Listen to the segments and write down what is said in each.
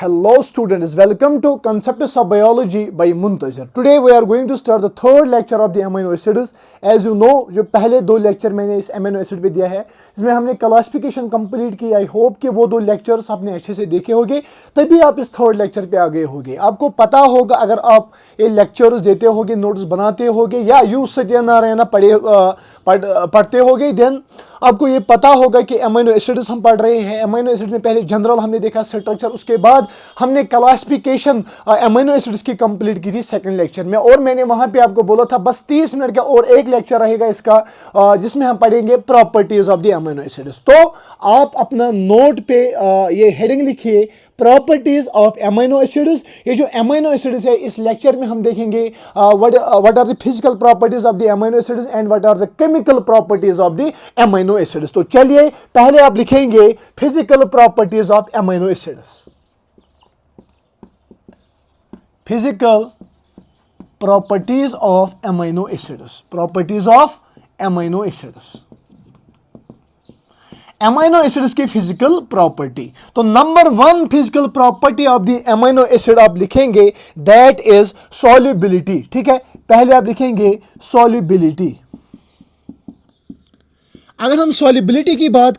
Hello students, welcome to Concepts of Biology by Muntazir. Today we are going to start the third lecture of the amino acids. As you know, जो पहले दो lecture मैंने इस amino acid पे दिया है, इसमें हमने क्लासिफिकेशन कंप्लीट की. आई होप कि वो दो लेक्चर्स आपने अच्छे से देखे होंगे, तभी आप इस थर्ड लेक्चर पे आ गए होंगे. आपको पता होगा अगर आप ये लेक्चर्स देते होगे, नोट्स बनाते होगे या यूं सत्यानारायण पढ़ते होगे, देन आपको ये पता होगा कि अमीनो एसिड्स हम पढ़ रहे हैं. अमीनो एसिड में पहले जनरल हमने देखा स्ट्रक्चर, उसके बाद हमने क्लासिफिकेशन अमीनो एसिड्स की कंप्लीट की थी सेकंड लेक्चर में. और मैंने वहां पे आपको बोला था बस 30 मिनट का और एक लेक्चर रहेगा इसका, जिसमें हम पढ़ेंगे properties of the amino acids. तो आप अपना नोट पे ये हेडिंग लिखिए, प्रॉपर्टीज ऑफ अमीनो एसिड्स. ये जो अमीनो एसिड्स है इस लेक्चर में हम देखेंगे what are the physical properties of the amino acids and what are the chemical properties of the amino acids. तो चलिए पहले आप लिखेंगे physical properties of amino acids. Physical properties of amino acids. Properties of amino acids. Amino acids की physical property. तो number 1 physical property of the amino acid आप लिखेंगे that is solubility. ठीक है, पहले आप लिखेंगे सॉल्युबिलिटी. अगर हम सॉल्युबिलिटी की बात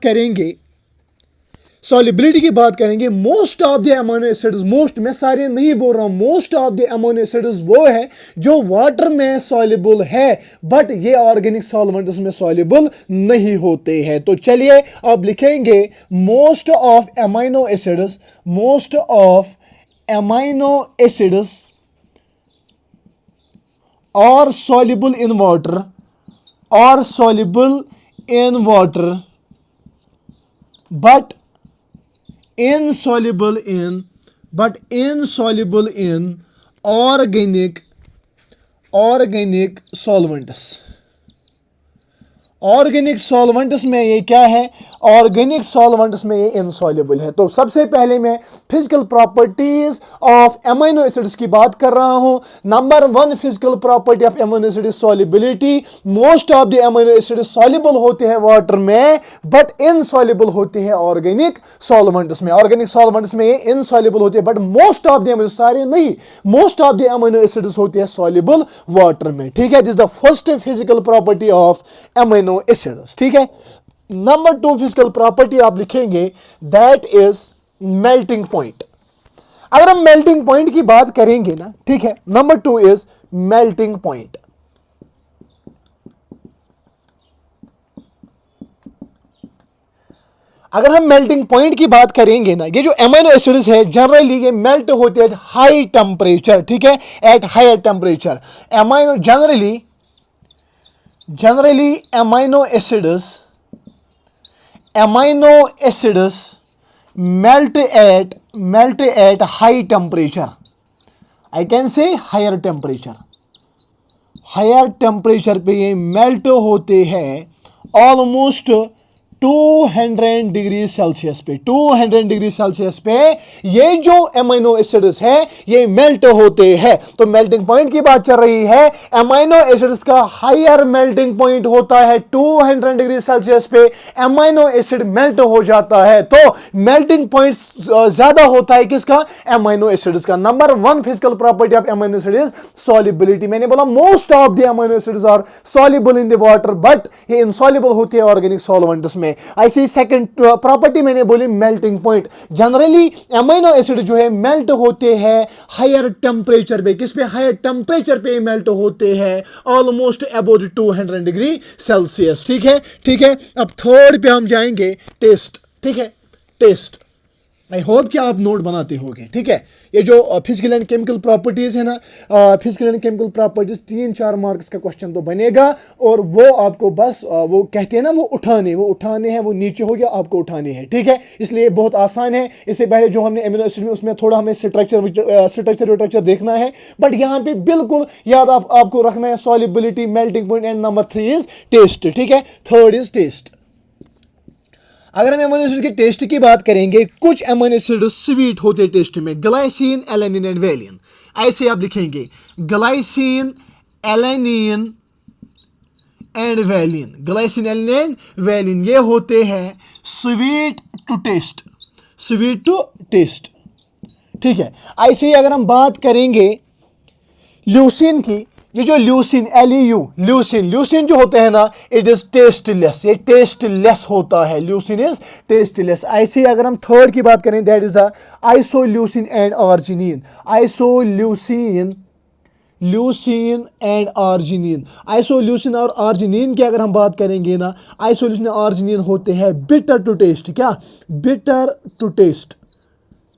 करेंगे, most of the amino acids, most मैं सारे नहीं बोल रहा हूं, most of the amino acids वो है जो वाटर में सॉल्युबल है, बट ये ऑर्गेनिक सॉल्वेंट्स में सॉल्युबल नहीं होते हैं. तो चलिए अब लिखेंगे most of amino acids, most of amino acids are soluble in water, और soluble in water but insoluble in organic solvents. Organic solvents में ये क्या है? ऑर्गेनिक सॉल्वेंट्स में ये इनसॉल्युबल है. तो सबसे पहले मैं physical properties of amino acids की बात कर रहा हूं. Number 1 physical property of amino acid is solubility. Most of the amino acid soluble होते हैं वाटर में बट इनसॉल्युबल होते हैं ऑर्गेनिक सॉल्वेंट्स में. ऑर्गेनिक सॉल्वेंट्स में ये इनसॉल्युबल होते हैं बट मोस्ट ऑफ द, सारे नहीं, most of the amino acids होते हैं सॉल्युबल वाटर में. ठीक है, this is the first physical property of amino acids. ठीक है, नंबर 2 फिजिकल प्रॉपर्टी आप लिखेंगे दैट इज मेल्टिंग पॉइंट. अगर हम मेल्टिंग पॉइंट की बात करेंगे ना, ठीक है, नंबर 2 इज मेल्टिंग पॉइंट. अगर हम मेल्टिंग पॉइंट की बात करेंगे ना, ये जो अमीनो एसिड्स है जनरली ये मेल्ट होते हैं एट हाई टेम्परेचर. ठीक है, at higher temperature. Amino generally amino acids melt at high temperature. I can say higher temperature. higher temperature पे ये मेल्ट होते हैं ऑलमोस्ट 200 डिग्री सेल्सियस पे. 200 डिग्री सेल्सियस पे ये जो अमीनो एसिड्स है ये मेल्ट होते हैं. तो मेल्टिंग पॉइंट की बात चल रही है. अमीनो एसिड्स का हायर मेल्टिंग पॉइंट होता है 200 डिग्री सेल्सियस पे अमीनो एसिड मेल्ट हो जाता है. तो मेल्टिंग पॉइंट ज्यादा होता है किसका? अमीनो एसिड्स का. Number 1 physical property of amino acid is solubility. मैंने बोला most of the amino acids are soluble in the water but ये इनसॉल्युबल होते हैं ऑर्गेनिक सॉल्वेंट्स में. ऐसी सेकंड प्रॉपर्टी मैंने बोली melting point. Generally amino acid जो है मेल्ट होते हैं हायर टेम्परेचर पे. किस पे? हायर टेम्परेचर पे मेल्ट होते हैं ऑलमोस्ट अबाउट 200 डिग्री सेल्सियस. ठीक है, ठीक है. अब थर्ड पे हम जाएंगे टेस्ट. ठीक है, टेस्ट. आई होप कि आप नोट बनाते होंगे. ठीक है, ये जो फिजिकल एंड केमिकल प्रॉपर्टीज है ना, physical and chemical properties 3-4 marks का क्वेश्चन तो बनेगा. और वो आपको बस वो कहते हैं ना वो उठाने हैं, वो नीचे हो गया, आपको उठाने हैं. ठीक है, इसलिए बहुत आसान है. इससे पहले जो हमने अमीनो एसिड में उसमें थोड़ा हमें स्ट्रक्चर देखना है, बट यहाँ पे बिल्कुल याद आपको रखना है solubility, melting point and number 3 is taste. ठीक है, थर्ड इज टेस्ट. अगर हम अमीनो एसिड के टेस्ट की बात करेंगे, कुछ अमीनो एसिड स्वीट होते हैं टेस्ट में, ग्लाइसिन, एलेनिन एंड वैलिन. ऐसे आप लिखेंगे glycine, alanine and valine. Glycine, alanine and valine ये होते हैं sweet to taste. Sweet to taste. ठीक है। ऐसे ही अगर हम बात करेंगे ल्यूसिन की, ये जो ल्यूसिन LEU ल्यूसिन जो होते हैं ना, इट इज टेस्टलेस, ये टेस्टलेस होता है, ल्यूसिन इज टेस्टलेस। ऐसे ही अगर हम थर्ड की बात करें, that is the isoleucine and arginine. Leucine and arginine, isoleucine और आर्जिनिन की अगर हम बात करेंगे ना, आइसोल्यूसिन और आर्जिनिन होते हैं बिटर टू टेस्ट। क्या? बिटर टू टेस्ट,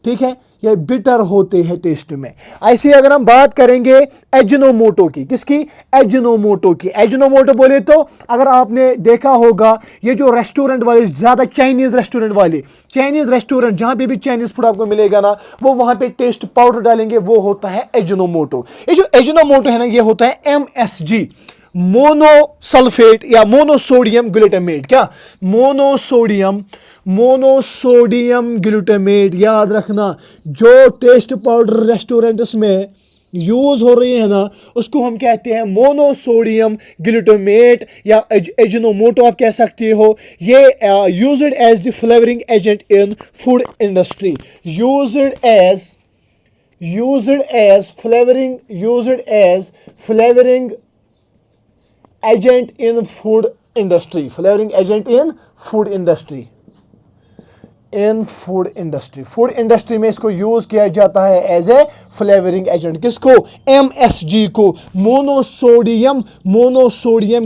ठीक है, ये बिटर होते हैं टेस्ट में। ऐसे ही अगर हम बात करेंगे एजिनोमोटो की, किसकी? एजिनोमोटो की। एजिनोमोटो बोले तो अगर आपने देखा होगा, ये जो रेस्टोरेंट वाले, ज्यादा चाइनीज रेस्टोरेंट जहां पे भी चाइनीज फूड आपको मिलेगा ना, वो वहां पे टेस्ट पाउडर डालेंगे, वो होता है एजिनोमोटो। ये जो एजिनोमोटो है ना, ये होता है MSG, मोनोसल्फेट या मोनोसोडियम ग्लूटामेट। क्या? Monosodium glutamate. याद रखना, जो टेस्ट पाउडर रेस्टोरेंट्स में यूज हो रही है ना, उसको हम कहते हैं मोनोसोडियम ग्लूटामेट या एजिनोमोटो आप कह सकते हो। ये used as the flavouring agent in food industry, used as flavouring agent in food industry, food industry में इसको यूज किया जाता है एज ए फ्लेवरिंग एजेंट। किसको? MSG को, मोनोसोडियम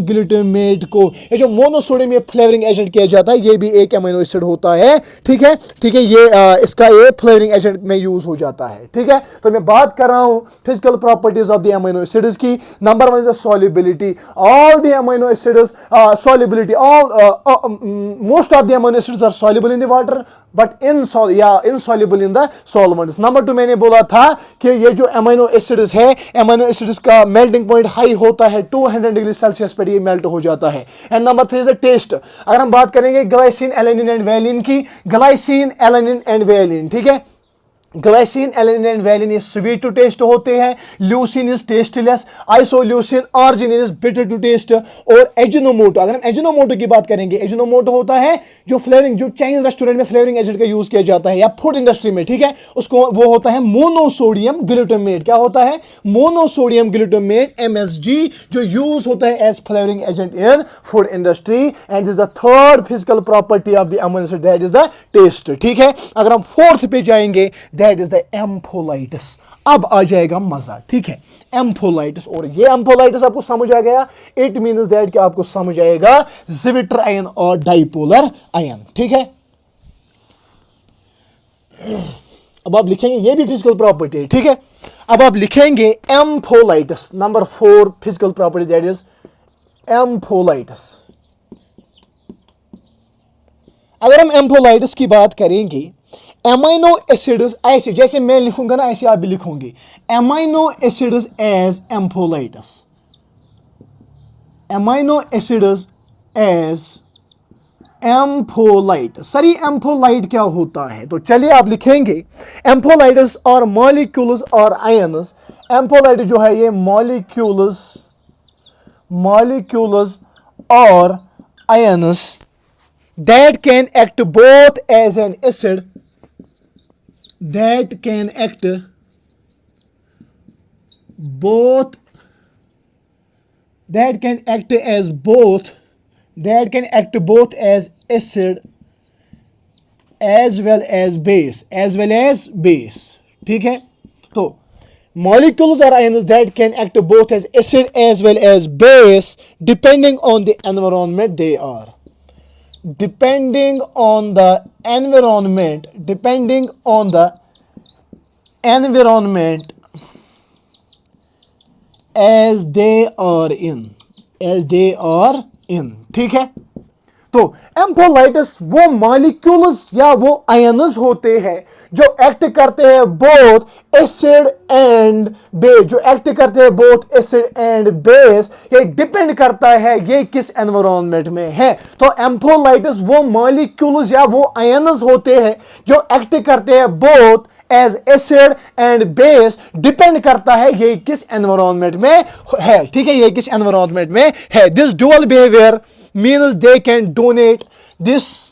ग्लूटामेट को। ये जो मोनोसोडियम ये फ्लेवरिंग एजेंट किया जाता है, ये भी एक अमीनो एसिड होता है, ठीक है, ये इसका ये फ्लेवरिंग एजेंट में यूज हो जाता है, ठीक है। तो मैं बात कर रहा हूं physical properties of the amino acids की। Number 1 is solubility, all the amino acids solubility, most of the amino acids are soluble in the water but insoluble in the solvents. Number 2 मैंने बोला था कि ये जो अमीनो एसिड्स है, amino acids का melting point high होता है, 200 डिग्री सेल्सियस पर ये मेल्ट हो जाता है। And number 3 is taste. अगर हम बात करेंगे ग्लाइसिन, एलानिन एंड वेलिन की, ठीक है, ग्लाइसिन, एलानिन एंड वेलिन ये स्वीट टू टेस्ट होते हैं, leucine is tasteless, isoleucine, arginine is bitter to taste, और एजिनोमोटो, अगर हम एजिनोमोटो की बात करेंगे, एजिनोमोटो होता है जो चाइनीज रेस्टोरेंट में फ्लेवरिंग एजेंट का यूज किया जाता है या फूड इंडस्ट्री में, ठीक है, उसको वो होता है मोनोसोडियम ग्लूटामेट। क्या होता है? मोनोसोडियम ग्लूटामेट, MSG, जो यूज होता है as flavouring agent in food industry. And is the third physical property of the amino acid, that is the taste, ठीक है। अगर हम फोर्थ पे जाएंगे, दैट इज द एम्फोलाइटिस। अब आ जाएगा मजा, ठीक है, एम्फोलाइटिस। और ये एम्फोलाइटिस आपको समझ आ गया, इट मींस दैट कि आपको समझ आएगा ज़्विटर आयन और डाइपोलर आयन, ठीक है। अब आप लिखेंगे, ये भी फिजिकल प्रॉपर्टी है, ठीक है। अब आप लिखेंगे ampholytes, number 4 physical property, that is ampholytes. अगर हम एम्फोलाइटिस की बात करेंगे, एमाइनो एसिड्स ऐसे, जैसे मैं लिखूंगा ना, ऐसे आप भी लिखोगे, amino acids as ampholytes, amino acids as ampholytes. Sir ये एम्फोलाइट क्या होता है? तो चलिए आप लिखेंगे, एम्फोलाइटिस और मॉलिक्यूल्स और आयन्स। एम्फोलाइट जो है ये मॉलिक्यूल्स और ions that can act both as an acid, that can act both as acid as well as base, ठीक है। तो molecules or ions that can act both as acid as well as base depending on the environment they are, depending on the environment as they are in, ठीक है। तो एम्फोलाइटिस वो molecules या वो ions होते हैं जो एक्ट करते हैं बोथ एसिड एंड बेस, ये डिपेंड करता है ये किस एनवायरनमेंट में है। तो एम्फोलाइटिस वो मॉलिक्यूल्स या वो आयन्स होते हैं जो एक्ट करते हैं both as acid and base, depend करता है ये किस एनवायरनमेंट में है, ठीक है, ये किस एनवायरनमेंट में है। This dual behaviour means they can donate, this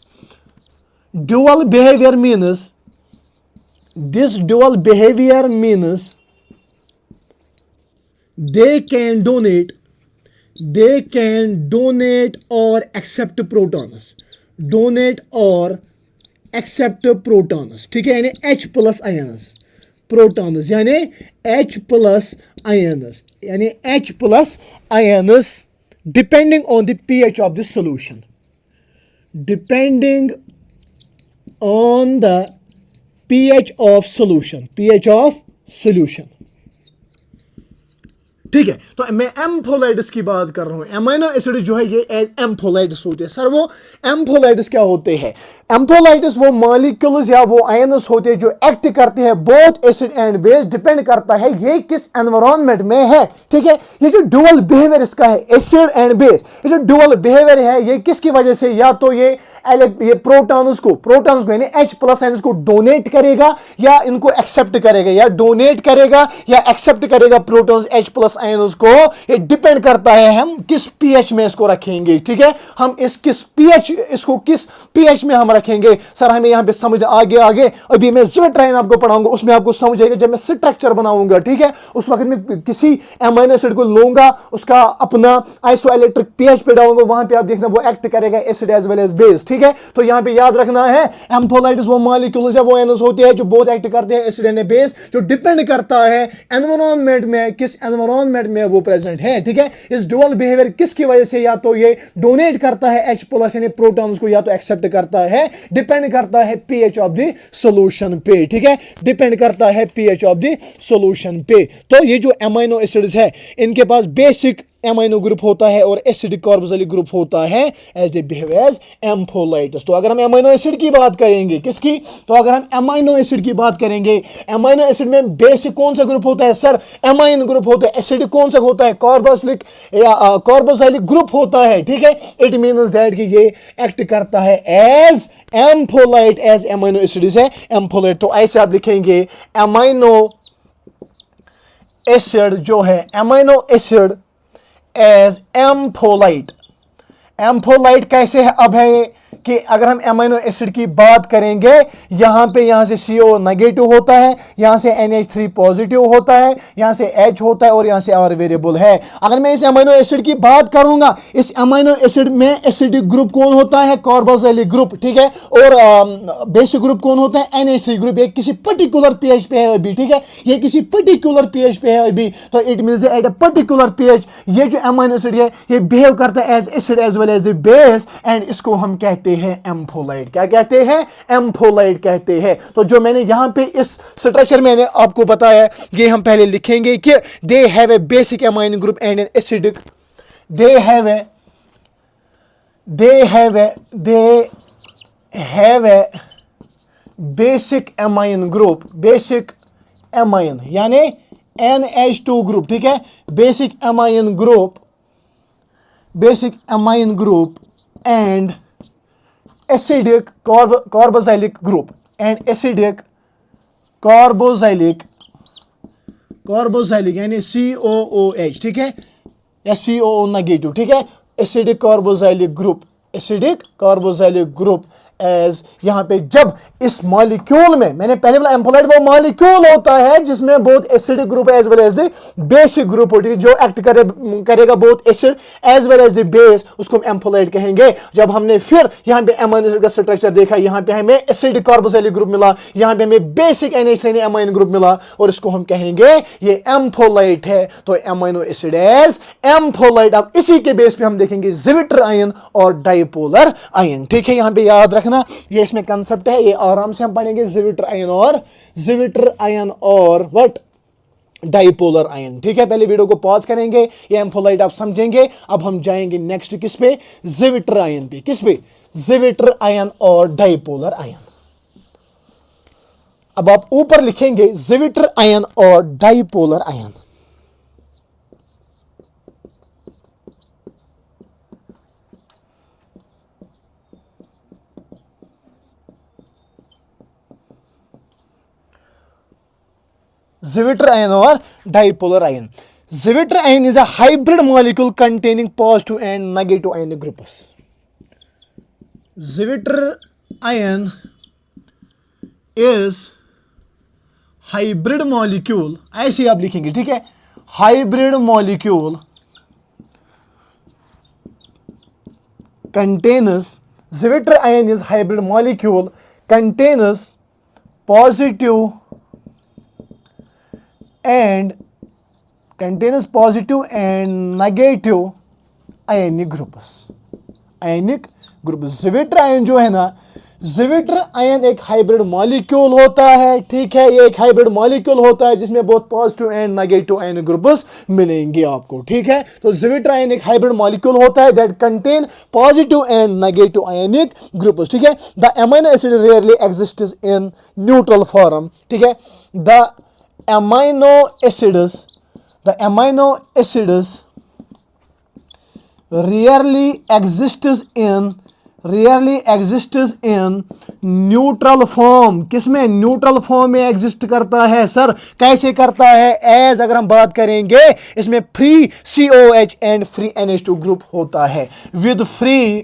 dual behavior means This dual behavior means they can donate or accept protons, donate or accept protons, ठीक है, यानी H plus ions, protons यानी H plus ions, यानी H plus ions depending on the pH of the solution, depending on the pH of solution, pH of solution, ठीक है। तो मैं एम्फोलाइटिस की बात कर रहा हूं। एमाइनो एसिड जो है ये एज एम्फोलाइटिस होते हैं। सर वो एम्फोलाइटिस क्या होते हैं? एम्फोलाइटिस वो मॉलिक्यूल्स या वो आयन्स होते हैं जो एक्ट करते हैं both acid and base, depend करता है ये किस एनवायरनमेंट में है, ठीक है। ये जो डुअल बिहेवियर इसका है एसिड एंड बेस, ये जो डुअल बिहेवियर है ये किसकी वजह से, या तो ये प्रोटॉन्स को यानी H प्लस आयन्स को डोनेट करेगा या इनको एक्सेप्ट करेगा, या डोनेट करेगा या एक्सेप्ट करेगा प्रोटॉन्स H प्लस आयन्स को। ये डिपेंड करता है हम किस पीएच में इसको रखेंगे, ठीक है। हम इसको किस पीएच में हम रखेंगे। सर हमें यहां पे समझ आगे अभी मैं ज़िविट्राइन आपको पढ़ाऊंगा, उसमें आपको समझ आएगा जब मैं स्ट्रक्चर बनाऊंगा, ठीक है। उस वक्त मैं किसी एमाइनो एसिड को लूंगा, उसका अपना आइसोइलेक्ट्रिक पीएच पे डालूंगा, वहां पे आप देखना वो एक्ट करेगा acid as well as base, ठीक है। तो यहां पे याद रखना है एम्फोलाइटिस वो मॉलिक्यूल्स है, वो आयन्स होते हैं जो बोथ एक्ट करते हैं एसिड एंड बेस, जो डिपेंड करता है एनवायरनमेंट में, किस एनवायरनमेंट में वो प्रेजेंट है, ठीक है। इस डुअल बिहेवियर किसकी वजह से, या तो ये डोनेट करता है H प्लस यानी प्रोटॉन्स को, या तो एक्सेप्ट करता है, डिपेंड करता है पीएच ऑफ द सॉल्यूशन पे, ठीक है, डिपेंड करता है पीएच ऑफ द सॉल्यूशन पे। तो ये जो एमाइनो एसिड्स है इनके पास बेसिक एमाइनो ग्रुप होता है और एसिडिक कार्बोक्सिलिक ग्रुप होता है एज दे बिहेव एज एम्फोलाइटिस। तो अगर हम एमाइनो एसिड की बात करेंगे, किसकी, तो अगर हम एमाइनो एसिड की बात करेंगे, एमाइनो एसिड में बेसिक कौन सा ग्रुप होता है सर, एमाइन ग्रुप होता है। एसिडिक कौन सा होता है, कार्बोक्सिलिक या कार्बोक्सिलिक ग्रुप होता है, ठीक है। इट मींस दैट कि ये एक्ट करता है एज एम्फोलाइट, एज एमाइनो एसिड है एम्फोलाइट। तो ऐसे आप लिखेंगे एमाइनो एसिड जो है, एमाइनो एसिड एज एम्फोलाइट। एम्फोलाइट कैसे है, अब है कि अगर हम एमाइनो एसिड की बात करेंगे, यहां से CO नेगेटिव होता है, यहां से NH3 पॉजिटिव होता है, यहां से H होता है और यहां से R वेरिएबल है। अगर मैं इस एमाइनो एसिड की बात करूंगा, इस एमाइनो एसिड में एसिडिक ग्रुप कौन होता है, कार्बोक्सिलिक ग्रुप, ठीक है, और बेसिक ग्रुप कौन होता है, NH3 ग्रुप। ये किसी पर्टिकुलर पीएच पे है अभी, ठीक है, ये किसी पर्टिकुलर पीएच पे है अभी। तो it means at a particular pH ये जो एमाइनो एसिड है ये बिहेव करता है as acid as well as the base, and इसको हम कहते हैं एम्फोलाइट। क्या कहते हैं, एम्फोलाइट कहते हैं। तो जो मैंने यहां पे इस स्ट्रक्चर में मैंने आपको बताया, ये हम पहले लिखेंगे कि they have a basic amine group and an acidic, they have a basic amine group, basic amine यानी NH2 ग्रुप, ठीक है, basic amine group and acidic carboxylic group and acidic carboxylic यानी COOH, ठीक है, या COO नेगेटिव, ठीक है, acidic carboxylic group as यहां पे जब इस मॉलिक्यूल में, मैंने पहले बोला एम्फोलाइट वो मॉलिक्यूल होता है जिसमें both acidic group as well as the basic group होती है, जो एक्ट करेगा both acid as well as the base, उसको हम एम्फोलाइट कहेंगे। जब हमने फिर यहां पे एमाइनो एसिड का स्ट्रक्चर देखा, यहां पे हमें एसिडिक कार्बोक्सिलिक ग्रुप मिला, यहां पे हमें बेसिक NH3 एमाइन ग्रुप मिला, और इसको हम कहेंगे ये एम्फोलाइट है। तो एमाइनो एसिड एज एम्फोलाइट। अब इसी के बेस पे हम देखेंगे ज़िविटर आयन और डाइपोलर आयन, ठीक है, यहां पे याद रखना ये इसमें कंसेप्ट है, ये आराम से हम पढ़ेंगे ज़िविटर आयन और व्हाट, डाइपोलर आयन, ठीक है। पहले वीडियो को पॉज करेंगे, ये एम्फोलाइट आप समझेंगे। अब हम जाएंगे नेक्स्ट किस पे, ज़िविटर आयन पे। किस पे, ज़िविटर आयन और डाइपोलर आयन। अब आप ऊपर लिखेंगे ज़िविटर आयन और dipolar ion. Zwitter ion or dipolar ion. Zwitter ion is a hybrid molecule containing positive and negative ion groups. Zwitter ion is hybrid molecule, ऐसे आप लिखेंगे, ठीक है, hybrid molecule contains, Zwitter ion is hybrid molecule contains positive and negative ionic groups, ionic group. Zwitter ion जो है ना, zwitter ion एक hybrid molecule होता है, ठीक है, ये एक हाइब्रिड मॉलिक्यूल होता है जिसमें बहुत positive and negative ionic groups मिलेंगे आपको, ठीक है। तो ज़्विटर आयन एक हाइब्रिड मॉलिक्यूल होता है that contain positive and negative ionic groups, ठीक है। The amino acid rarely exists in neutral form, ठीक है। The amino acids rarely exists in neutral form. किसमें? न्यूट्रल फॉर्म में एग्जिस्ट करता है। सर कैसे करता है? एज अगर हम बात करेंगे, इसमें free COH and free NH2 group होता है, विद फ्री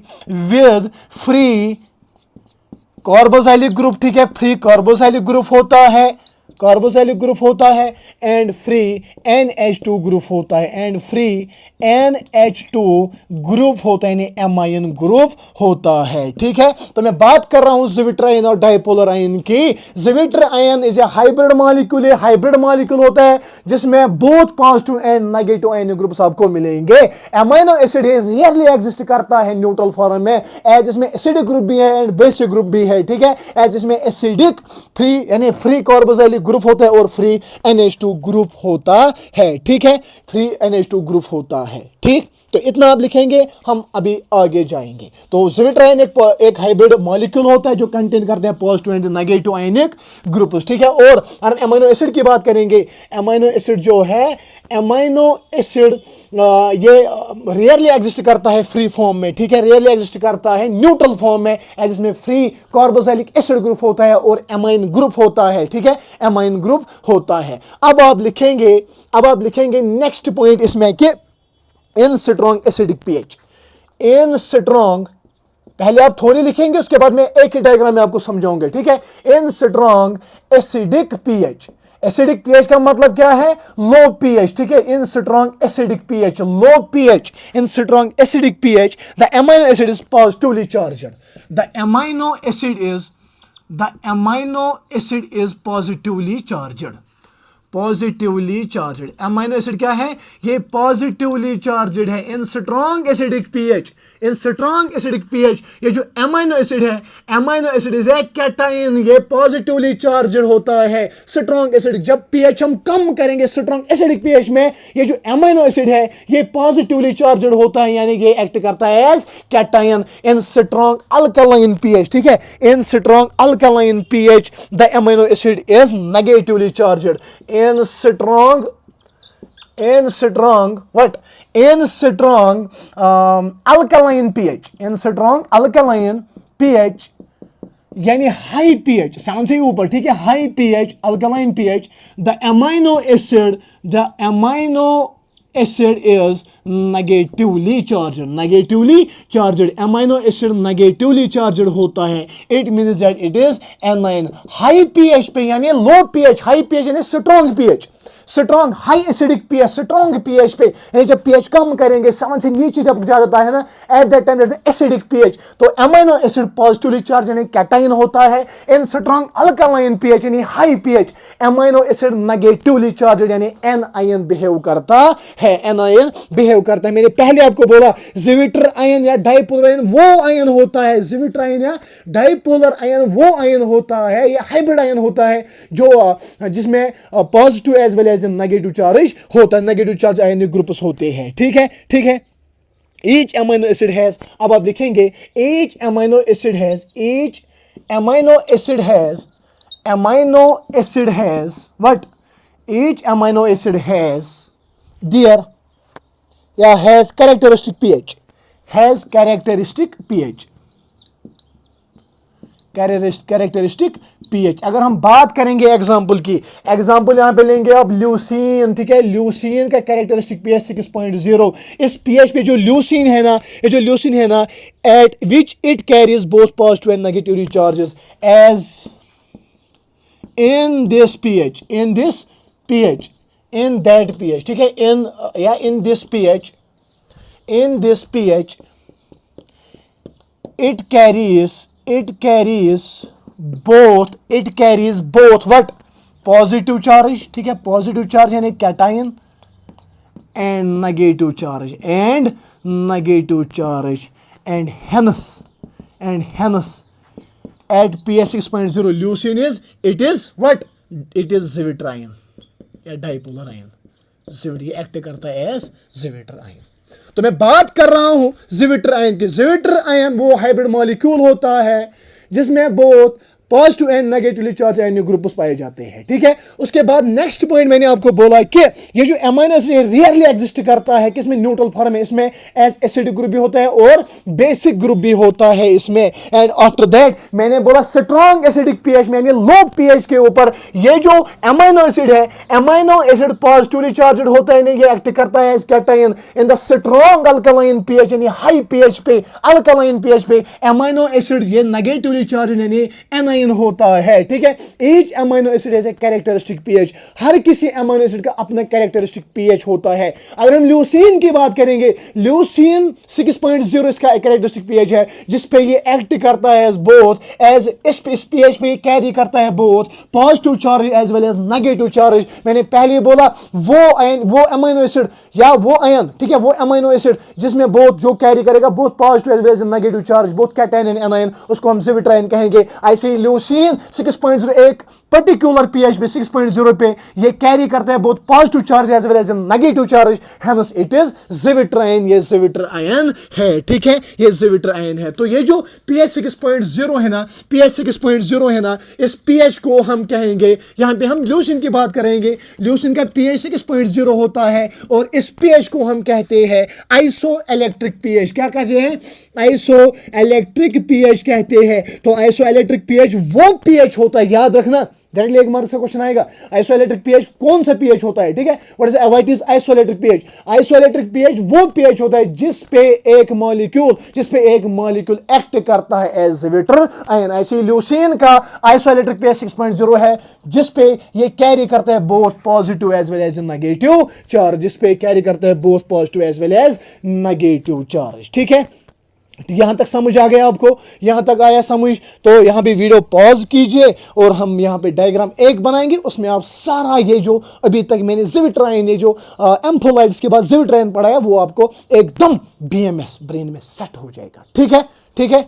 कार्बोक्सिलिक ग्रुप, ठीक है, फ्री कार्बोक्सिलिक ग्रुप होता है, कार्बोक्सिलिक ग्रुप होता है, एंड फ्री NH2 ग्रुप होता है, एंड फ्री NH2 ग्रुप होता है, यानी एमाइन ग्रुप होता है, ठीक है। तो मैं बात कर रहा हूं ज़्विटर आयन और डाइपोलर आयन की। Zwitter ion is a hybrid molecule, hybrid molecule होता है जिसमें both positive and negative ionic groups आपको मिलेंगे। एमाइनो एसिड रियरली एग्जिस्ट करता है न्यूट्रल फॉर्म में, एज इसमें एसिडिक ग्रुप भी है एंड बेसिक ग्रुप भी है, ठीक है। एज इसमें एसिडिक फ्री यानी फ्री कार्बोक्सिलिक ग्रुप होता है और फ्री NH2 ग्रुप होता है, ठीक है, फ्री NH2 ग्रुप होता है, ठीक। तो इतना आप लिखेंगे, हम अभी आगे जाएंगे। तो ज़्विटर आयन एक हाइब्रिड मॉलिक्यूल होता है जो कंटेन करते हैं positive and negative ionic groups, ठीक है। और हम अमीनो एसिड की बात करेंगे। अमीनो एसिड जो है, अमीनो एसिड ये रेयरली एग्जिस्ट करता है फ्री फॉर्म में, ठीक है, रेयरली एग्जिस्ट करता है न्यूट्रल फॉर्म में, एज इसमें फ्री कार्बोक्सिलिक एसिड ग्रुप होता है और एमाइन ग्रुप होता है, ठीक है, एमाइन ग्रुप होता है। अब आप लिखेंगे नेक्स्ट पॉइंट इसमें कि इन स्ट्रॉन्ग एसिडिक पीएच, इन स्ट्रॉन्ग, पहले आप थोड़ी लिखेंगे उसके बाद में एक ही डायग्राम में आपको समझाऊंगा, ठीक है। In strong acidic pH, acidic pH का मतलब क्या है? लो पीएच, ठीक है। In strong acidic pH, low pH, in strong acidic pH, the amino acid is positively charged, the amino acid is positively charged, positively charged. Amino acid क्या है? ये positively charged है in strong acidic pH, in strong acidic pH. ये जो amino acid है, amino acid is a cation, ये positively charged होता है। स्ट्रॉन्ग एसिड, जब पीएच हम कम करेंगे स्ट्रॉन्ग एसिडिक पीएच में, ये जो अमीनो एसिड है ये पॉजिटिवली चार्जड होता है, यानी ये एक्ट करता है as cation in strong alkaline pH, ठीक है। In strong alkaline pH the amino acid is negatively charged. In strong alkaline pH, in strong alkaline pH यानी हाई पीएच, साउंड से ऊपर, ठीक है, high pH, alkaline pH, the amino acid is negatively charged, amino acid negatively charged होता है। It means that it is anion. High pH पे यानी लो पीएच, हाई पीएच यानी strong pH, strong high acidic pH, strong pH पे, यानी जब pH कम करेंगे, 7 से नीचे जब जाता है ना, at that time it's acidic pH, तो अमीनो एसिड पॉजिटिवली चार्ज यानी कैटायन होता है। इन स्ट्रॉन्ग अल्कलाइन पीएच यानी high pH, amino acid negatively charge यानी एनायन बिहेव करता है, एनायन बिहेव करता है। मैंने पहले आपको बोला ज़्विटर आयन या डाइपोलर आयन वो आयन होता है, ज़्विटर आयन या डाइपोलर आयन वो आयन होता है, या हाइब्रिड आयन होता है जो जिसमें positive as well as negative charge होता है, नेगेटिव चार्ज आयनिक ग्रुप्स होते हैं, ठीक है, ठीक है। Each amino acid has, अब आप लिखेंगे each amino acid has what? Each amino acid has their has characteristic pH, has characteristic pH, characteristic pH. अगर हम बात करेंगे एग्जांपल की, एग्जांपल यहां पे लेंगे आप ल्यूसीन, ठीक है, ल्यूसीन का कैरेक्टरिस्टिक पीएच 6.0। इस पीएच पे जो ल्यूसीन है ना, ये जो ल्यूसीन है ना, at which it carries both positive and negative charges, as in this pH, in this pH, in that pH, ठीक है, इन या in this pH, in this pH it carries both what, positive charge, ठीक है, positive charge यानी cation, and negative charge, and hence at pH 6.0 leucine it is what, it is Zwitter ion या dipolar ion, ये act करता है as Zwitter ion. तो मैं बात कर रहा हूं Zwitter आयन की। Zwitter आयन वो हाइब्रिड मॉलिक्यूल होता है जिसमें बहुत positive and negatively charge ionic groups पाए जाते हैं, ठीक है। उसके बाद नेक्स्ट पॉइंट मैंने आपको बोला कि ये जो अमीनो एसिड रियरली एग्जिस्ट करता है, किसमें, न्यूट्रल फॉर्म में, इसमें एज एसिडिक ग्रुप भी होता है और बेसिक ग्रुप भी होता है इसमें। एंड आफ्टर दैट मैंने बोला स्ट्रॉन्ग एसिडिक पीएच यानी लो पीएच के ऊपर ये जो अमीनो एसिड है, अमीनो एसिड पॉजिटिवली चार्ज होता है, ये एक्ट करता है as cation. In the strong alkaline pH यानी हाई पीएच पे, अल्कलाइन पीएच पे अमीनो एसिड ये नेगेटिवली चार्ज यानी एनायन होता है, ठीक है। Each amino acid has a characteristic pH, हर किसी अमीनो एसिड का अपना कैरेक्टरिस्टिक पीएच होता है। अगर हम ल्यूसीन की बात करेंगे, ल्यूसीन 6.0 इसका कैरेक्टरिस्टिक पीएच है जिस पे ये एक्ट करता है एज बोथ, एज इस पीएच पे कैरी करता है both positive charge as well as negative charge. मैंने पहले बोला वो आयन, वो अमीनो एसिड या वो आयन, ठीक है, वो अमीनो एसिड जिसमें बोथ जो कैरी करेगा both positive as well as negative charge, both cation and anion, उसको हम Zwitter आयन कहेंगे। ऐसे ल्यूसीन 6.0 एक पर्टिकुलर पीएच पे 6.0 पे ये कैरी करता है both positive charge as well as negative charge, hence it is Zwitter ion, ये Zwitter आयन है, ठीक है, ये Zwitter आयन है। तो ये जो पीएच 6.0 है ना, पीएच 6.0 है ना, इस पीएच को हम कहेंगे, यहां पे हम ल्यूसीन की बात करेंगे, ल्यूसीन का पीएच 6.0 होता है और इस पीएच को हम कहते हैं आइसो इलेक्ट्रिक पीएच। क्या कहते हैं, आइसो इलेक्ट्रिक पीएच कहते हैं। तो आइसो इलेक्ट्रिक पीएच वो पीएच होता है, याद रखना, डायरेक्टली एक मार्क्स का क्वेश्चन आएगा, आइसोइलेक्ट्रिक पीएच कौन सा पीएच होता है, ठीक है, what is isoelectric pH. Isoelectric pH वो पीएच होता है जिस पे एक मॉलिक्यूल एक्ट करता है एज Zwitter आयन। ऐसे ल्यूसीन का आइसोइलेक्ट्रिक पीएच 6.0 है जिस पे ये कैरी करता है both positive as well as negative charge, जिस पे कैरी करता है both positive as well as negative charge, ठीक है। यहां तक समझ आ गया आपको, यहां तक आया समझ, तो यहां पे वीडियो पॉज कीजिए और हम यहां पे डायग्राम एक बनाएंगे, उसमें आप सारा ये जो अभी तक मैंने Zwitter आयन, ये जो एम्फोलाइट्स के बाद Zwitter आयन पढ़ा है वो आपको एकदम बीएमएस ब्रेन में सेट हो जाएगा, ठीक है, ठीक है।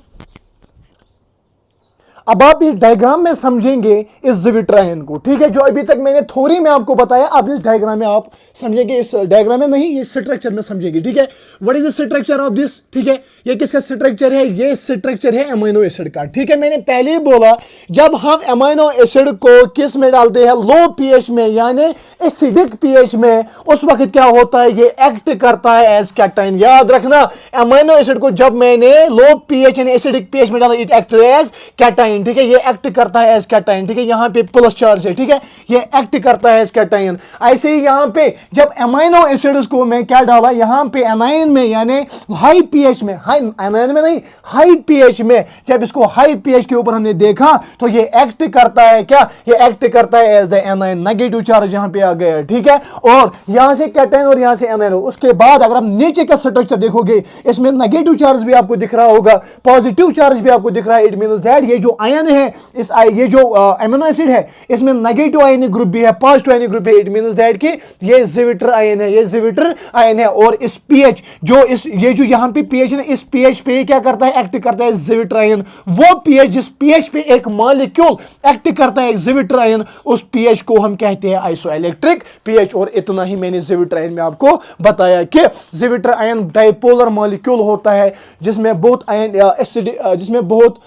अब आप इस डायग्राम में समझेंगे इस Zwitter आयन को, ठीक है, जो अभी तक मैंने थ्योरी में आपको बताया, अब इस डायग्राम में आप समझेंगे, इस डायग्राम में नहीं, ये स्ट्रक्चर में समझेंगे, ठीक है। What is the structure of this, ठीक है, ये किसका स्ट्रक्चर है, ये स्ट्रक्चर है अमीनो एसिड का, ठीक है। मैंने पहले ही बोला जब हम अमीनो एसिड को किस में डालते हैं, लो पीएच में यानी एसिडिक पीएच में, उस वक्त क्या होता है, ये एक्ट करता है एज कैटायन। याद रखना, अमीनो एसिड को जब मैंने लो पीएच यानी एसिडिक पीएच में डाला, इट एक्ट एज कैटायन, ठीक है, ये एक्ट करता है एज कैटायन, ठीक है, यहां पे प्लस चार्ज है, ठीक है, ये एक्ट करता है एज कैटायन। ऐसे ही यहां पे जब अमीनो एसिड्स को मैं क्या डाला, यहां पे एनायन में यानी हाई पीएच में, हाई एनायन में नहीं, हाई पीएच में, जब इसको हाई पीएच के ऊपर हमने देखा तो ये एक्ट करता है क्या, ये एक्ट करता है as the anion, negative charge यहां पे आ गया, ठीक है, और यहां से कैटायन और यहां से एनायन। उसके बाद अगर आप नीचे का स्ट्रक्चर देखोगे, इसमें नेगेटिव चार्ज भी आपको दिख रहा होगा, पॉजिटिव चार्ज भी आपको दिख रहा है, इट मींस दैट ये जो आयन है, इस ये जो अमीनो एसिड है, इसमें नेगेटिव आयनिक ग्रुप भी है, पॉजिटिव आयनिक ग्रुप है, इट मींस दैट कि ये Zwitter आयन है, ये Zwitter आयन है। और इस पीएच जो इस ये जो यहां पे पीएच है, इस पीएच पे क्या करता है, एक्ट करता है Zwitter आयन। वो पीएच जिस पीएच पे एक मॉलिक्यूल एक्ट करता है Zwitter आयन, उस पीएच को हम कहते हैं आइसोइलेक्ट्रिक पीएच। और इतना ही मैंने Zwitter आयन में आपको बताया कि Zwitter आयन डाइपोलर मॉलिक्यूल होता है जिसमें बहुत आयन एसिड, जिसमें बहुत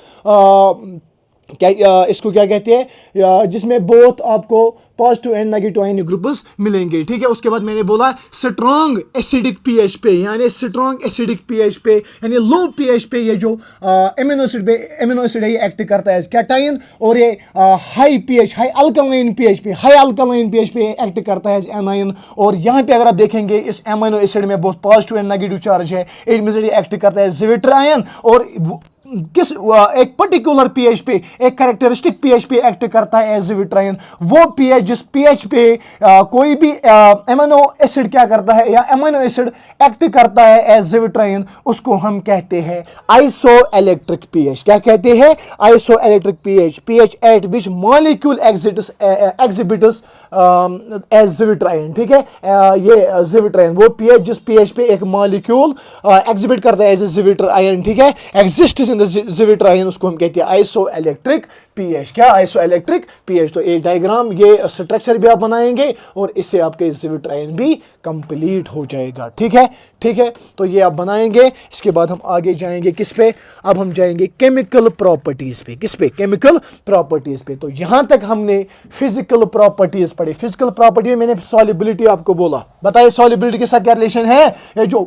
क्या इसको क्या कहते हैं, जिसमें बहुत आपको positive and negative ionic groups मिलेंगे, ठीक है। उसके बाद मैंने बोला स्ट्रॉन्ग एसिडिक पीएच पे यानी स्ट्रॉन्ग एसिडिक पीएच पे यानी लो पीएच पे ये जो अमीनो एसिड है ये एक्ट करता है एज कैटायन। और ये high pH, high alkaline pH पे एक्ट करता है एज एनायन। और यहाँ पे अगर आप देखेंगे इस अमीनो एसिड में बहुत पॉजिटिव एंड नेगेटिव चार्ज है, इट मींस ये एक्ट करता है Zwitter आयन। और किस एक पर्टिकुलर पीएच पे, एक कैरेक्टरिस्टिक पीएच पे एक्ट करता है एज विट्राइन, वो पीएच जिस पीएच पे कोई भी एमिनो एसिड क्या करता है या एमिनो एसिड एक्ट करता है एज विट्राइन, उसको हम कहते हैं आइसो इलेक्ट्रिक पीएच। क्या कहते हैं? Isoelectric pH, pH at which molecule exhibits as zwitterion. ठीक है, ये जिविट्राइन वो पीएच जिस पीएच पे एक मॉलिक्यूल एग्जिबिट करता है एज ए जिविट्राइन। ठीक है, एग्जिस्ट इन द जिविट्राइन, उसको हम कहते हैं आइसो इलेक्ट्रिक पीएच। क्या? Iso electric pH. तो एक डायग्राम, ये स्ट्रक्चर भी आप बनाएंगे और इससे आपके जिविट्राइन भी कंप्लीट हो जाएगा। ठीक है, ठीक है, तो ये आप बनाएंगे। इसके बाद हम आगे जाएंगे किस पे? अब हम जाएंगे केमिकल प्रॉपर्टीज पे। किस पे? केमिकल प्रॉपर्टीज पे। तो यहां तक हमने फिजिकल प्रॉपर्टीज पढ़ी। फिजिकल प्रॉपर्टी में मैंने सॉल्युबिलिटी आपको बोला, बताइए सॉल्युबिलिटी के साथ क्या रिलेशन है? ये जो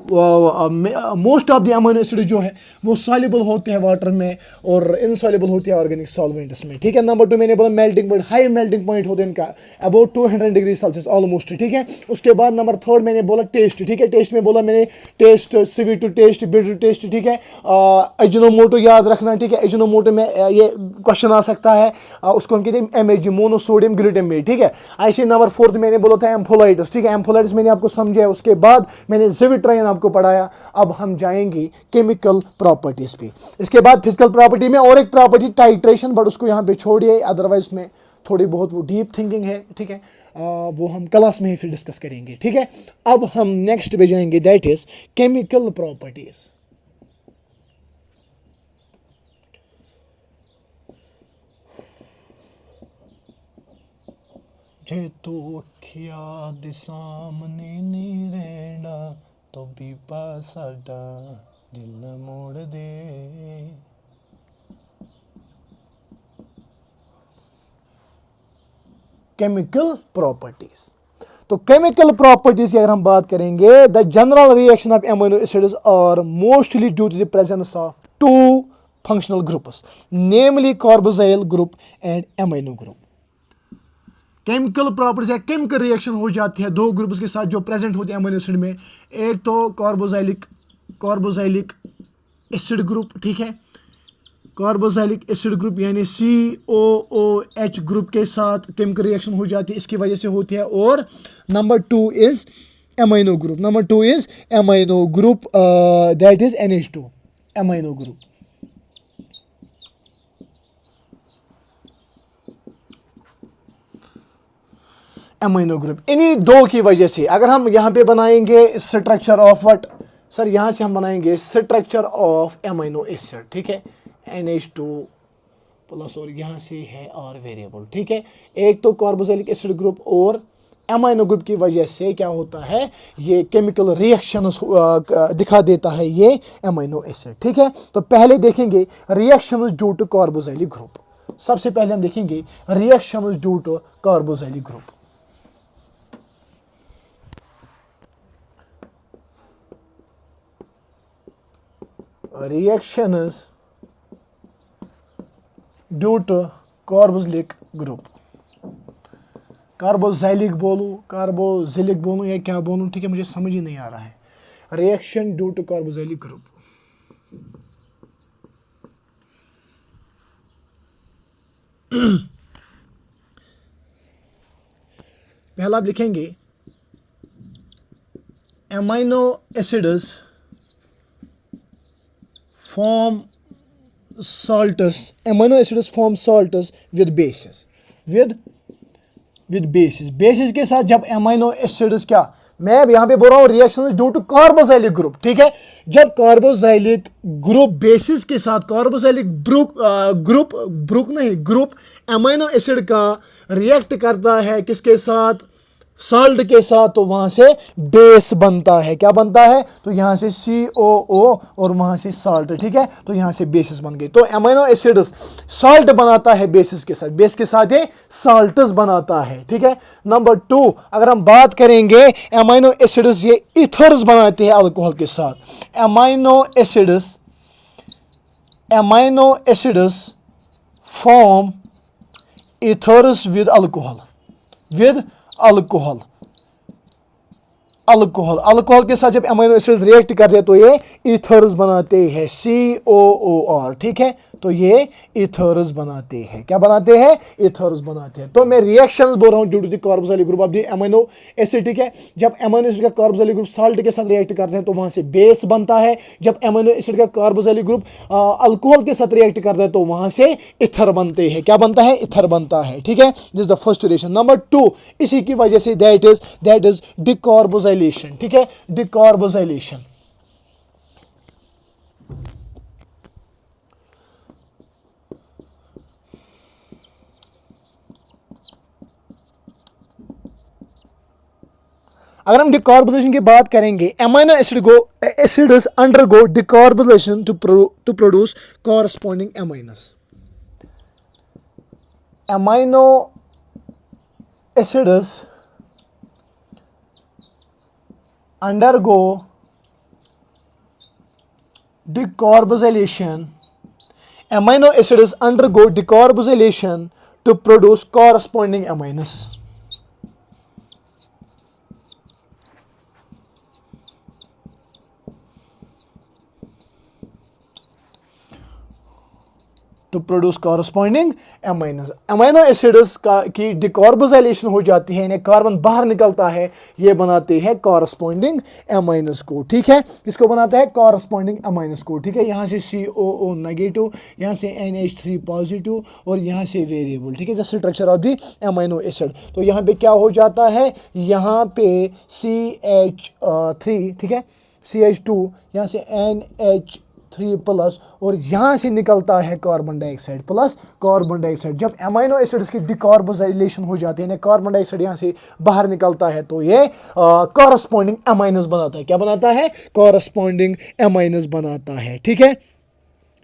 most of the amino acid जो है वो सॉल्युबल होते हैं वाटर में और इनसॉल्युबल होते हैं ऑर्गेनिक सॉल्वेंट्स में। ठीक है, नंबर 2 मैंने बोला melting point, high melting point होते हैं इनका अबाउट 200 डिग्री सेल्सियस ऑलमोस्ट। ठीक है, उसके बाद नंबर 3 मैंने बोला टेस्ट। ठीक है, टेस्ट में बोला मैंने taste, sweet to taste, bitter taste. ठीक है, अजिनोमोटो याद रखना। ठीक है, अजिनोमोटो में ये क्वेश्चन आ सकता है, उसको हम कहते हैं MSG, मोनोसोडियम ग्लूटामेट। ठीक है, ऐसे नंबर 4 मैंने बोला था एम्फोलाइटिस। ठीक है, एम्फोलाइटिस मैंने आपको समझाया, उसके बाद मैंने जिविट्राइन आपको पढ़ाया। अब हम जाएंगे केमिकल प्रॉपर्टीज पे। इसके बाद फिजिकल प्रॉपर्टी में और एक प्रॉपर्टी टाइट्रेशन, बट उसको यहाँ पे छोड़िए, अदरवाइज में थोड़ी बहुत वो डीप थिंकिंग है। ठीक है, वो हम क्लास में ही फिर डिस्कस करेंगे। ठीक है, अब हम नेक्स्ट पे जाएंगे, दैट इज केमिकल प्रॉपर्टीज। जे तू अखिया दे सामने नहीं रहना तो भी साडा दिल मोड़ दे। Chemical properties. तो केमिकल प्रॉपर्टीज की अगर हम बात करेंगे, the general reaction of amino acids are mostly due to the presence of 2 functional groups, namely carboxyl group and amino group. Chemical properties या केमिकल रिएक्शन हो जाती है 2 ग्रुप्स के साथ जो प्रेजेंट होते हैं एमिनो एसिड में। एक तो कार्बोजाइलिक एसिड ग्रुप। ठीक है, कार्बोजाइलिक एसिड ग्रुप यानी COOH ग्रुप के साथ केमिकल रिएक्शन हो जाती है, इसकी वजह से होती है। और number 2 is amino group. Number 2 is amino group, that is NH2 amino group. Amino group इन्हीं 2 की वजह से। अगर हम यहाँ पे बनाएंगे स्ट्रक्चर ऑफ व्हाट सर, यहाँ से हम बनाएंगे स्ट्रक्चर ऑफ एमाइनो एसिड। ठीक है, NH2 प्लस और यहाँ से है R वेरिएबल। ठीक है, एक तो कार्बोक्सिलिक एसिड ग्रुप और एमाइनो ग्रुप की वजह से क्या होता है, ये केमिकल रिएक्शन दिखा देता है ये एमाइनो एसिड। ठीक है, तो पहले देखेंगे reaction due to carboxylic group. सबसे पहले हम देखेंगे reaction due to carboxylic group. Reactions due to carboxylic group. Carboxylic बोलूं, कार्बोक्सिलिक बोलूं या क्या बोलूं, ठीक है, मुझे समझ ही नहीं आ रहा है। Reaction due to carboxylic group. पहला आप लिखेंगे amino acids form salts, amino acids form salts with bases, with bases। Basis के साथ जब एमाइनो एसिड्स क्या, मैं यहाँ पे बोल रहा हूँ reaction due to carboxylic group. ठीक है, जब कार्बोक्सिलिक ग्रुप बेसिस के साथ कार्बोक्सिलिक ग्रुप एमाइनो एसिड का रिएक्ट करता है किसके साथ, साल्ट के साथ, तो वहां से बेस बनता है। क्या बनता है, तो यहां से COO और वहां से साल्ट। ठीक है, तो यहां से बेसिस बन गई। तो एमाइनो एसिड्स साल्ट बनाता है बेसिस के साथ, बेस के साथ ये साल्ट्स बनाता है। ठीक है, नंबर 2 अगर हम बात करेंगे एमाइनो एसिड्स ये ईथर्स बनाते हैं अल्कोहल के साथ। Amino acids form ethers with alcohol, alcohol, alcohol के साथ जब अमीनो एसिड्स रिएक्ट करते हैं तो ये ईथर्स बनाते हैं, COOR, ठीक है। तो ये ईथर्स बनाते हैं, क्या बनाते हैं? ईथर्स बनाते हैं। तो मैं रिएक्शंस बोल रहा हूँ due to the carboxylic group of the amino acid, ठीक है। जब अमीनो एसिड का कार्बोक्सिलिक ग्रुप साल्ट के साथ रिएक्ट करते हैं तो वहां से बेस बनता है। जब अमीनो एसिड का कार्बोक्सिलिक ग्रुप अल्कोहल के साथ रिएक्ट करता है तो वहां से ईथर बनते हैं, क्या बनता है? ईथर बनता है, ठीक है। This is the first reaction. Number 2, इसी की वजह से दैट इज डिकार्बोक्सिलेशन, ठीक है, डिकार्बोक्सिलेशन। अगर हम डिकार्बोक्सिलेशन की बात करेंगे, amino acids undergo decarboxylation to produce corresponding amines. Amino acids undergo decarboxylation. Amino acids undergo decarboxylation to produce corresponding aminos. To produce corresponding amines. Amino acids की decarboxylation हो जाती है, यानी कार्बन बाहर निकलता है, ये बनाते हैं कॉरस्पॉन्डिंग अमीनस को, ठीक है। किसको बनाता है? कॉरस्पॉन्डिंग अमीनस को, ठीक है। यहाँ से COO नेगेटिव, यहाँ से NH3 पॉजिटिव और यहाँ से वेरिएबल, ठीक है, जैसे structure of the amino acid. तो यहाँ पे क्या हो जाता है? यहाँ पे CH3, ठीक है, CH2, यहाँ से NH3 प्लस और यहाँ से निकलता है carbon dioxide plus carbon dioxide. जब अमीनो एसिड्स की डिकार्बोक्सिलेशन हो जाती है, कार्बन डाइऑक्साइड यहाँ से बाहर निकलता है तो ये कॉरस्पॉन्डिंग अमीनस बनाता है, क्या बनाता है? कॉरस्पॉन्डिंग अमीनस बनाता है, ठीक है,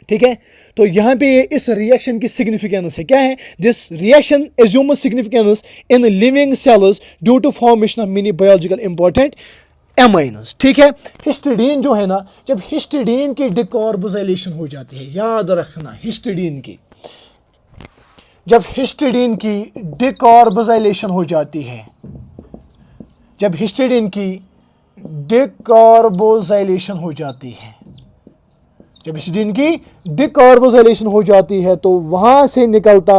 ठीक है। तो यहाँ पे इस रिएक्शन की सिग्निफिकेंस है, क्या है? This reaction assumes significance in living cells due to formation of many biological important amines, ठीक है। हिस्टिडीन जो है ना, जब हिस्टिडीन की डिकार्बोक्सिलेशन हो जाती है, याद रखना, हिस्टिडीन की जब हिस्टिडीन की डिकार्बोक्सिलेशन हो जाती है, जब हिस्टिडीन की डिकार्बोक्सिलेशन हो जाती है, जब हिस्टिडीन की डिकार्बोक्सिलेशन हो जाती है तो वहां से निकलता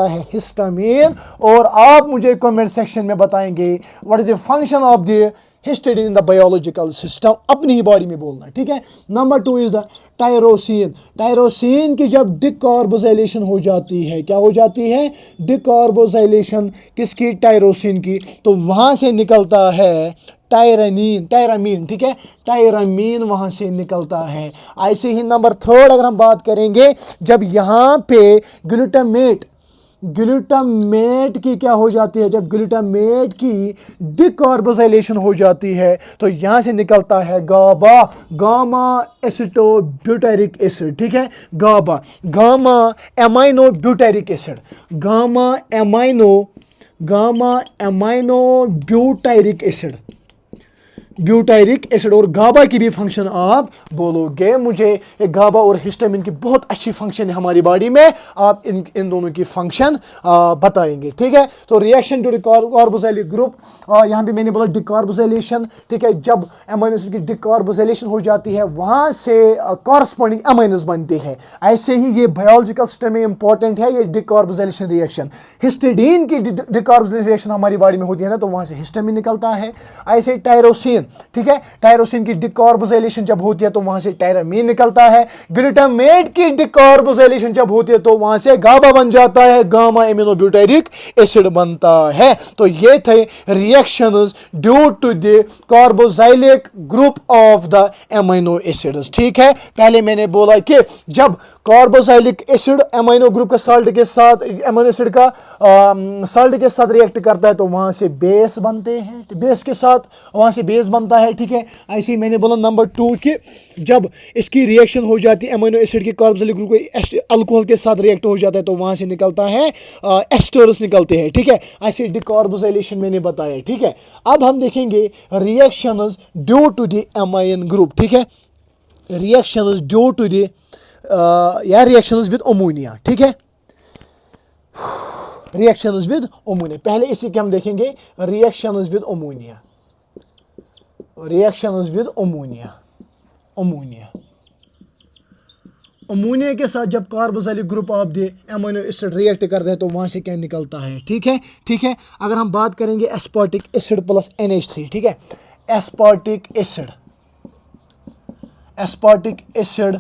है हिस्टामीन। और आप मुझे कमेंट सेक्शन में बताएंगे what is the function of the histidine in the biological system, अपनी ही बॉडी में बोलना, ठीक है। Number 2 is the tyrosine. Tyrosine की जब डिकार्बोक्सिलेशन हो जाती है, क्या हो जाती है? डिकार्बोक्सिलेशन किसकी? टायरोसिन की। तो वहां से निकलता है टायरामीन, ठीक है, टायरामीन वहां से निकलता है। ऐसे ही नंबर 3 अगर हम बात करेंगे, जब यहाँ पे ग्लूटामेट की क्या हो जाती है? जब ग्लूटामेट की डिकार्बोक्सिलेशन हो जाती है तो यहाँ से निकलता है गामा एसिटोब्यूटारिक एसिड, ठीक है, gamma amino butyric acid, gamma amino butyric acid. और गाबा की भी फंक्शन आप बोलोगे मुझे। गाबा और हिस्टामिन की बहुत अच्छी फंक्शन है हमारी बॉडी में, आप इन दोनों की फंक्शन बताएंगे, ठीक है। तो रिएक्शन टू डिकार्बोक्सिलिक ग्रुप, यहाँ पे मैंने बोला डिकार्बोक्सिलेशन, ठीक है। जब अमीनो एसिड की डिकार्बोक्सिलेशन हो जाती है वहां से कॉरस्पॉन्डिंग अमीनस बनते हैं। ऐसे ही ये बायोलॉजिकल सिस्टम में इंपॉर्टेंट है ये डिकार्बोक्सिलेशन रिएक्शन। हिस्टिडीन की डिकार्बोक्सिलेशन रिएक्शन हमारी बॉडी में होती है ना, तो वहां से हिस्टामिन निकलता है। ऐसे टायरोसिन, ठीक है, टायरोसिन की डिकार्बोक्सिलेशन जब होती है तो वहां से टायरामीन निकलता है। ग्लूटामेट की डिकार्बोक्सिलेशन जब होती है तो वहां से गाबा बन जाता है, गामा एमिनो ब्यूटारिक एसिड बनता है। तो ये थे reactions due to the carboxylic group of the amino acids, ठीक है। पहले मैंने बोला कि जब कार्बोक्सिलिक एसिड अमीनो ग्रुप का साल्ट के साथ, अमीनो एसिड का साल्ट के साथ रिएक्ट करता है तो वहां से बेस बनते हैं, बेस के साथ वहां से बेस बनता है, ठीक है। ऐसे ही मैंने बोला नंबर 2 कि जब इसकी रिएक्शन हो जाती है अमीनो एसिड की कार्बोक्सिलिक ग्रुप को अल्कोहल के साथ रिएक्ट हो जाता है तो वहां से निकलता है एस्टर्स निकलते हैं, ठीक है। ऐसे डिकार्बोक्सिलेशन मैंने बताया, ठीक है। अब हम देखेंगे reactions due to the amine group, ठीक है, रिएक्शंस ड्यू टू द या रिएक्शंस विद अमोनिया, ठीक है, रिएक्शंस विद अमोनिया। पहले इसी के हम देखेंगे reactions with ammonia. Reactions with ammonia. Ammonia के साथ जब carboxylic group of the amino acid react करते हैं तो वहां से क्या निकलता है, ठीक है। अगर हम बात करेंगे एस्पार्टिक एसिड प्लस NH3, ठीक है, एस्पार्टिक एसिड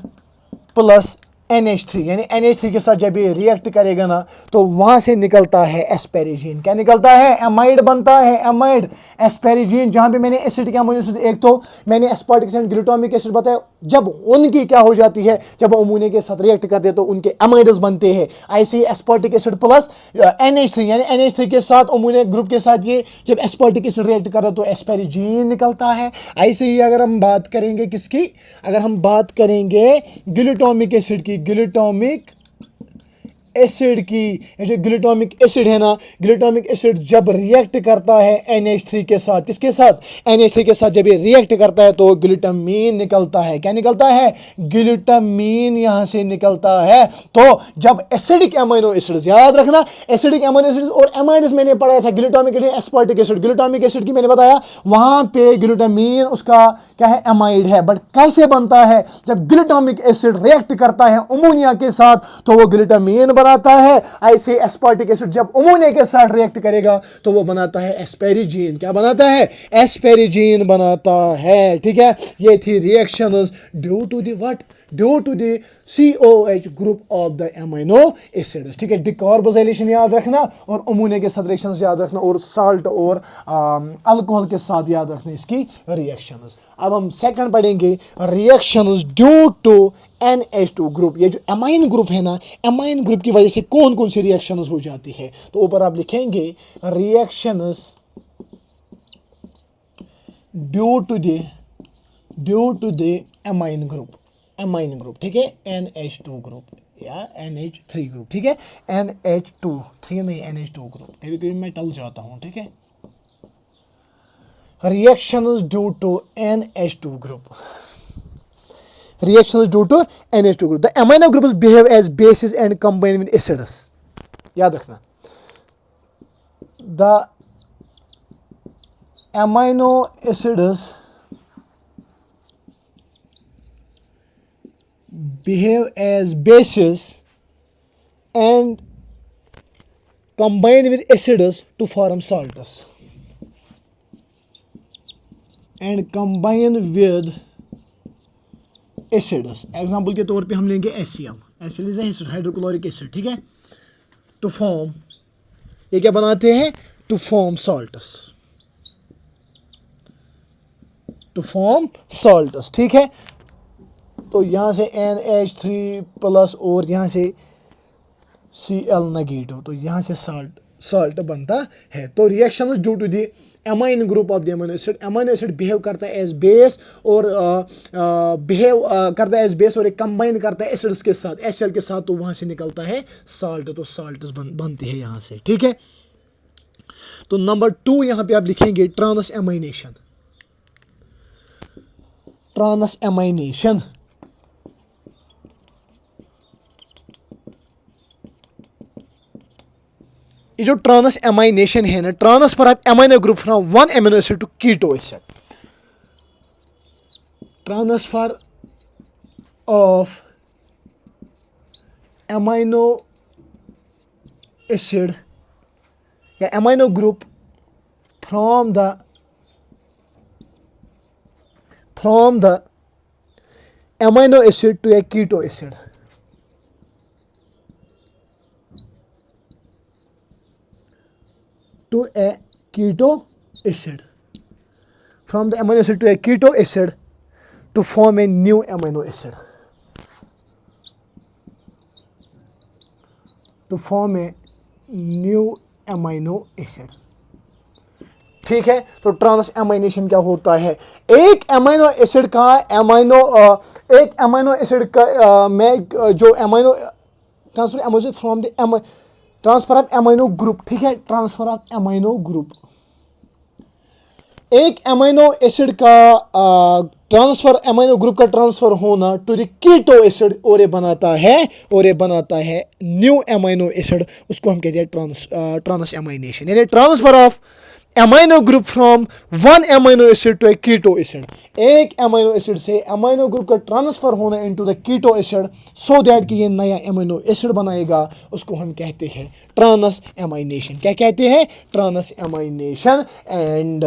प्लस NH3, यानी NH3 के साथ जब ये रिएक्ट करेगा ना तो वहां से निकलता है एस्पेरिजीन। क्या निकलता है? एमाइड बनता है, एमाइड एस्पेरिजीन। जहां पे मैंने एसिडिक अमीनो एसिड, एक तो मैंने एस्पार्टिक एसिड ग्लूटामिक एसिड बताया, जब उनकी क्या हो जाती है, जब अमोनिया के साथ रिएक्ट करते हैं तो उनके एमाइड्स बनते हैं। ऐसे एस्पार्टिक एसिड प्लस NH3, यानी NH3 के साथ अमोनिया ग्रुप के साथ ये जब एस्पार्टिक एसिड रिएक्ट करता है तो एस्पेरिजीन निकलता है। ऐसे ही अगर हम बात करेंगे किसकी, अगर हम बात करेंगे ग्लूटामिक एसिड की, ग्लूटामिक एसिड की, जो ग्लूटामिक एसिड है ना, ग्लूटामिक एसिड जब रिएक्ट करता है NH3 के साथ, किसके साथ? NH3 के साथ जब ये रिएक्ट करता है तो ग्लूटामीन निकलता है। क्या निकलता है? ग्लूटामीन यहां से निकलता है। तो जब एसिडिक अमीनो एसिड्स, याद रखना एसिडिक अमीनो एसिड्स और एमाइड्स मैंने पढ़ा था, glutamic aspartic acid, glutamic acid की मैंने बताया वहां पे ग्लूटामीन उसका क्या है, एमाइड है। बट कैसे बनता है? जब ग्लूटामिक एसिड रिएक्ट करता है अमोनिया के साथ तो वो ग्लूटामीन बनाता है। ऐसे एस्पार्टिक एसिड जब अमोनिया के साथ रिएक्ट करेगा तो वो बनाता है एस्पेरिजीन। क्या बनाता है? एस्पेरिजीन बनाता है, ठीक है। ये थी reactions due to the what, due to the COH group of the amino acids, ठीक है। डिकार्बोक्सिलेशन याद रखना और अमोनिया के साथ रिएक्शंस याद रखना और साल्ट और अल्कोहल के साथ याद रखना इसकी रिएक्शंस। अब हम सेकंड पढ़ेंगे reactions due to NH2 group. ये जो एमाइन ग्रुप है ना, एमाइन ग्रुप की वजह से कौन कौन सी रिएक्शंस हो जाती है, तो ऊपर आप लिखेंगे reactions due to the amine group, ठीक है, NH2 ग्रुप या NH3 ग्रुप, ठीक है, NH2 3 नहीं NH2 ग्रुप, कभी कभी मैं टल जाता हूं, ठीक है। Reactions due to NH2 group, reactions due to NH2 group. The amino groups behave as bases and combine with acids. याद रखना, the amino acids behave as bases and combine with acids to form salts and combine with acids. Example के तौर पे हम लेंगे HCl, acid hydrochloric acid, ठीक है, to form, ये क्या बनाते हैं? टू फॉर्म सॉल्ट्स, ठीक है। तो यहाँ से NH3 प्लस और यहाँ से Cl नेगेटिव, तो यहाँ से सॉल्ट बनता है। तो reaction due to the amine group of the amino acid, amino acid behave करता है एज बेस और करता है एज बेस और एक कंबाइन करता है एसिड्स के साथ, HCl के साथ, तो वहां से निकलता है साल्ट, तो साल्ट बनती है यहां से, ठीक है। तो नंबर 2 यहां पे आप लिखेंगे ट्रांसएमाइनेशन। ये जो ट्रांसएमाइनेशन है ना, transfer of amino group from one amino acid to keto acid, transfer of amino acid या amino group from the amino acid to a keto acid, to a keto acid, from the amino acid to a keto acid to form a new amino acid, ठीक है। तो ट्रांसएमाइनेशन क्या होता है? एक amino acid का एक एमिनो एसिड का में जो amino transfer amino from the transfer of amino group, ठीक है, ट्रांसफर ऑफ एमिनो ग्रुप, एक एमिनो एसिड का ट्रांसफर, एमिनो ग्रुप का ट्रांसफर होना टू द कीटो एसिड और ये बनाता है न्यू एमिनो एसिड, उसको हम कहते हैं ट्रांसएमाइनेशन, यानी transfer of amino group from one amino acid to a keto acid, एक अमाइनो एसिड से अमाइनो ग्रुप का ट्रांसफर होना into the keto acid so that कि ये नया अमाइनो एसिड बनाएगा, उसको हम कहते हैं ट्रांस एमाइनेशन। क्या कहते हैं? Transamination. And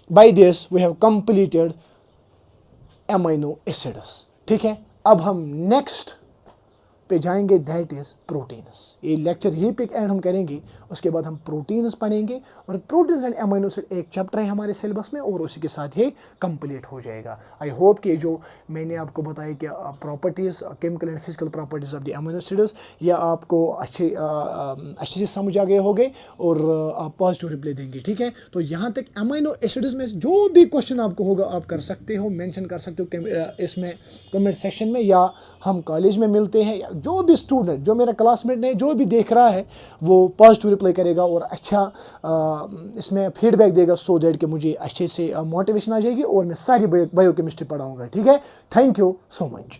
by this we have completed amino acids. ठीक है, अब हम नेक्स्ट पे जाएंगे, दैट इज प्रोटीन्स। ये लेक्चर ही पे एंड हम करेंगे, उसके बाद हम प्रोटीन्स पढ़ेंगे, और प्रोटीन्स एंड अमीनो एसिड एक चैप्टर है हमारे सिलेबस में, और उसी के साथ ये कंप्लीट हो जाएगा। आई होप कि जो मैंने आपको बताया कि properties, chemical and physical properties of the amino acids, या आपको अच्छे से समझ आ गए होंगे, और आप पॉजिटिव रिप्लाई देंगे। ठीक है, तो यहाँ तक अमीनो एसिड्स में जो भी क्वेश्चन आपको होगा आप कर सकते हो, मेंशन कर सकते हो इसमें कमेंट सेक्शन में, या हम कॉलेज में मिलते हैं, या जो भी स्टूडेंट, जो मेरा क्लासमेट है, जो भी देख रहा है, वो पॉजिटिव रिप्लाई करेगा और अच्छा इसमें फीडबैक देगा, सो दैट कि मुझे अच्छे से मोटिवेशन आ जाएगी और मैं सारी बायोकेमिस्ट्री पढ़ाऊँगा। ठीक है, थैंक यू सो मच।